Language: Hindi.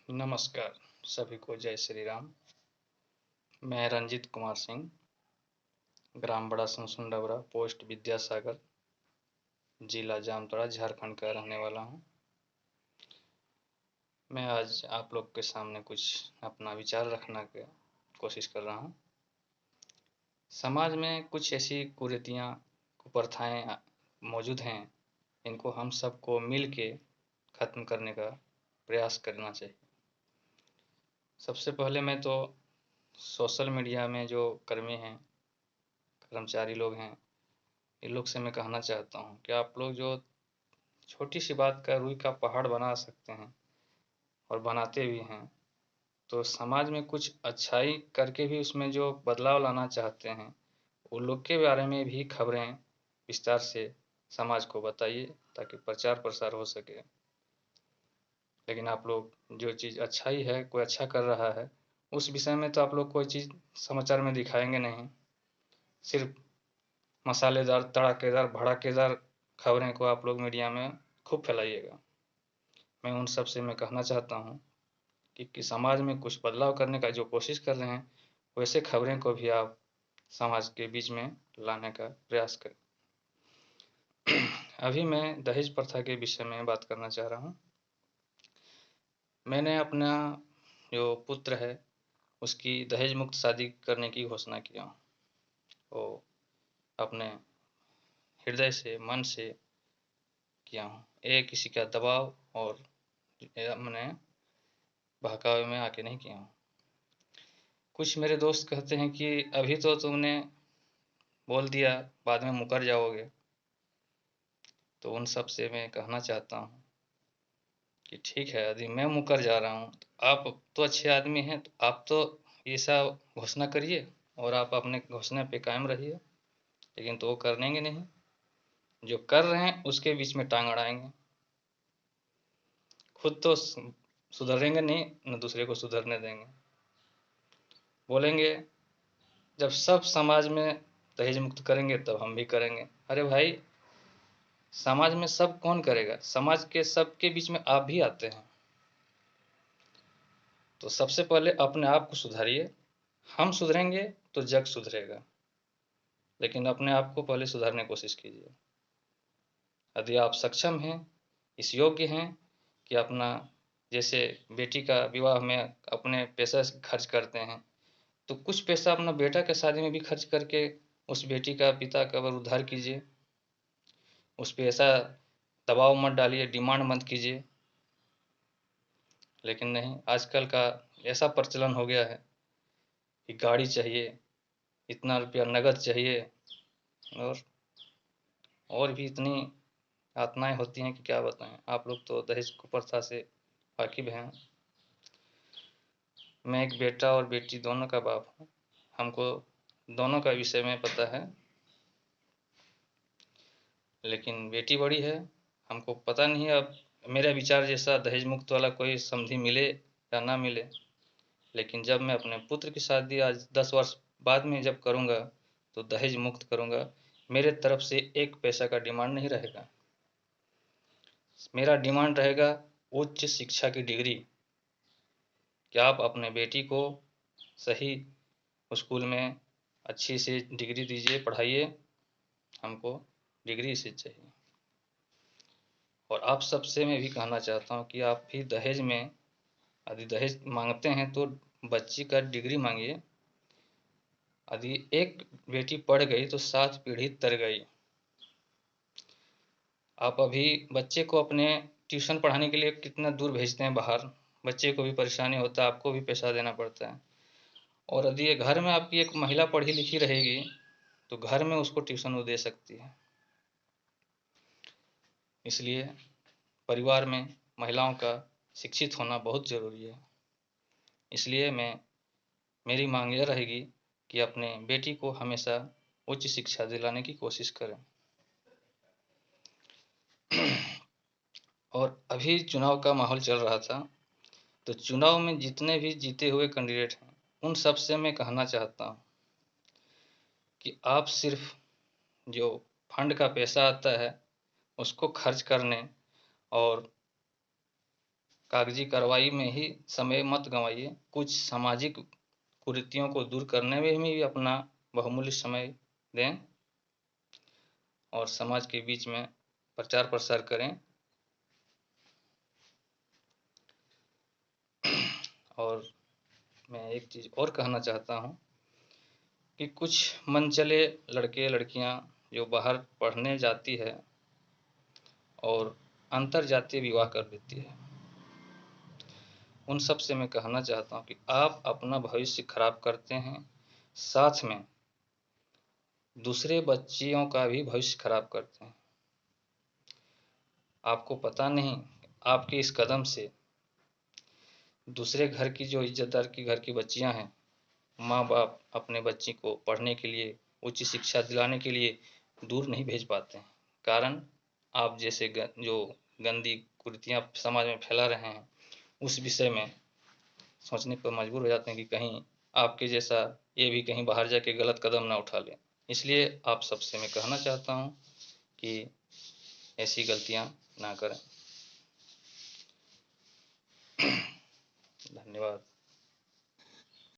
नमस्कार, सभी को जय श्री राम। मैं रंजीत कुमार सिंह, ग्राम बड़ा सुंडवरा, पोस्ट विद्यासागर, जिला जामताड़ा, झारखंड का रहने वाला हूं। मैं आज आप लोग के सामने कुछ अपना विचार रखने की कोशिश कर रहा हूं। समाज में कुछ ऐसी कुरीतियां, कुप्रथाएं मौजूद हैं, इनको हम सबको मिल के खत्म करने का प्रयास करना चाहिए। सबसे पहले मैं तो सोशल मीडिया में जो कर्मी हैं, कर्मचारी लोग हैं, इन लोग से मैं कहना चाहता हूँ कि आप लोग जो छोटी सी बात का रुई का पहाड़ बना सकते हैं और बनाते भी हैं, तो समाज में कुछ अच्छाई करके भी उसमें जो बदलाव लाना चाहते हैं, उन लोग के बारे में भी खबरें विस्तार से समाज को बताइए ताकि प्रचार प्रसार हो सके। लेकिन आप लोग जो चीज़ अच्छाई है, कोई अच्छा कर रहा है, उस विषय में तो आप लोग कोई चीज़ समाचार में दिखाएंगे नहीं। सिर्फ मसालेदार, तड़ाकेदार, भड़ाकेदार खबरें को आप लोग मीडिया में खूब फैलाइएगा। मैं उन सब से मैं कहना चाहता हूँ कि समाज में कुछ बदलाव करने का जो कोशिश कर रहे हैं, वैसे खबरें को भी आप समाज के बीच में लाने का प्रयास करें। अभी मैं दहेज प्रथा के विषय में बात करना चाह रहा हूँ। मैंने अपना जो पुत्र है, उसकी दहेज मुक्त शादी करने की घोषणा किया। वो अपने हृदय से, मन से किया हूँ। ये किसी का दबाव और मैंने बहकावे में आके नहीं किया हूँ। कुछ मेरे दोस्त कहते हैं कि अभी तो तुमने बोल दिया, बाद में मुकर जाओगे। तो उन सब से मैं कहना चाहता हूँ कि ठीक है, यदि मैं मुकर जा रहा हूँ, तो आप तो अच्छे आदमी हैं, तो आप तो ऐसा घोषणा करिए और आप अपने घोषणा पे कायम रहिए। लेकिन तो वो करेंगे नहीं, जो कर रहे हैं उसके बीच में टांग अड़ाएंगे। खुद तो सुधरेंगे नहीं, न दूसरे को सुधरने देंगे। बोलेंगे जब सब समाज में दहेज मुक्त करेंगे तब हम भी करेंगे। अरे भाई, समाज में सब कौन करेगा? समाज के सबके बीच में आप भी आते हैं। तो सबसे पहले अपने आप को सुधारिए। हम सुधरेंगे तो जग सुधरेगा। लेकिन अपने आप को पहले सुधारने की कोशिश कीजिए। यदि आप सक्षम हैं, इस योग्य हैं कि अपना, जैसे बेटी का विवाह में अपने पैसा खर्च करते हैं, तो कुछ पैसा अपना बेटा के शादी में भी खर्च करके उस बेटी का पिता का उद्धार कीजिए। उस पे ऐसा दबाव मत डालिए, डिमांड मत कीजिए। लेकिन नहीं, आजकल का ऐसा प्रचलन हो गया है कि गाड़ी चाहिए, इतना रुपया नगद चाहिए, और भी इतनी यातनाएं होती हैं कि क्या बताएं। आप लोग तो दहेज कुप्रथा से वाकिफ हैं। मैं एक बेटा और बेटी दोनों का बाप हूँ। हमको दोनों का विषय में पता है। लेकिन बेटी बड़ी है, हमको पता नहीं अब मेरा विचार जैसा दहेज मुक्त वाला कोई समधी मिले या ना मिले। लेकिन जब मैं अपने पुत्र की शादी आज 10 वर्ष बाद में जब करूँगा, तो दहेज मुक्त करूँगा। मेरे तरफ से एक पैसा का डिमांड नहीं रहेगा। मेरा डिमांड रहेगा उच्च शिक्षा की डिग्री, कि आप अपने बेटी को सही स्कूल में अच्छी से डिग्री दीजिए, पढ़ाइए। हमको डिग्री से चाहिए। और आप सबसे मैं भी कहना चाहता हूँ कि आप भी दहेज में, यदि दहेज मांगते हैं तो बच्ची का डिग्री मांगिए। यदि एक बेटी पढ़ गई तो 7 पीढ़ी तर गई। आप अभी बच्चे को अपने ट्यूशन पढ़ाने के लिए कितना दूर भेजते हैं बाहर। बच्चे को भी परेशानी होता है, आपको भी पैसा देना पड़ता है। और यदि ये घर में आपकी एक महिला पढ़ी लिखी रहेगी, तो घर में उसको ट्यूशन वो दे सकती है। इसलिए परिवार में महिलाओं का शिक्षित होना बहुत ज़रूरी है। इसलिए मेरी मांग यह रहेगी कि अपने बेटी को हमेशा उच्च शिक्षा दिलाने की कोशिश करें। और अभी चुनाव का माहौल चल रहा था, तो चुनाव में जितने भी जीते हुए कैंडिडेट हैं, उन सब से मैं कहना चाहता हूँ कि आप सिर्फ जो फंड का पैसा आता है उसको खर्च करने और कागजी कार्रवाई में ही समय मत गंवाइए। कुछ सामाजिक कुरीतियों को दूर करने में भी अपना बहुमूल्य समय दें और समाज के बीच में प्रचार प्रसार करें। और मैं एक चीज़ और कहना चाहता हूँ कि कुछ मनचले लड़के लड़कियाँ जो बाहर पढ़ने जाती है और अंतर जातीय विवाह कर देती है, उन सब से मैं कहना चाहता हूँ कि आप अपना भविष्य खराब करते हैं, साथ में दूसरे बच्चियों का भी भविष्य खराब करते हैं। आपको पता नहीं आपके इस कदम से दूसरे घर की जो इज्जतदार की घर की बच्चियां हैं, माँ बाप अपने बच्ची को पढ़ने के लिए, उच्च शिक्षा दिलाने के लिए दूर नहीं भेज पाते हैं। कारण आप जैसे जो गंदी कुरीतियाँ समाज में फैला रहे हैं, उस विषय में सोचने पर मजबूर हो जाते हैं कि कहीं आपके जैसा ये भी कहीं बाहर जाके गलत कदम ना उठा ले। इसलिए आप सबसे मैं कहना चाहता हूँ कि ऐसी गलतियाँ ना करें। धन्यवाद।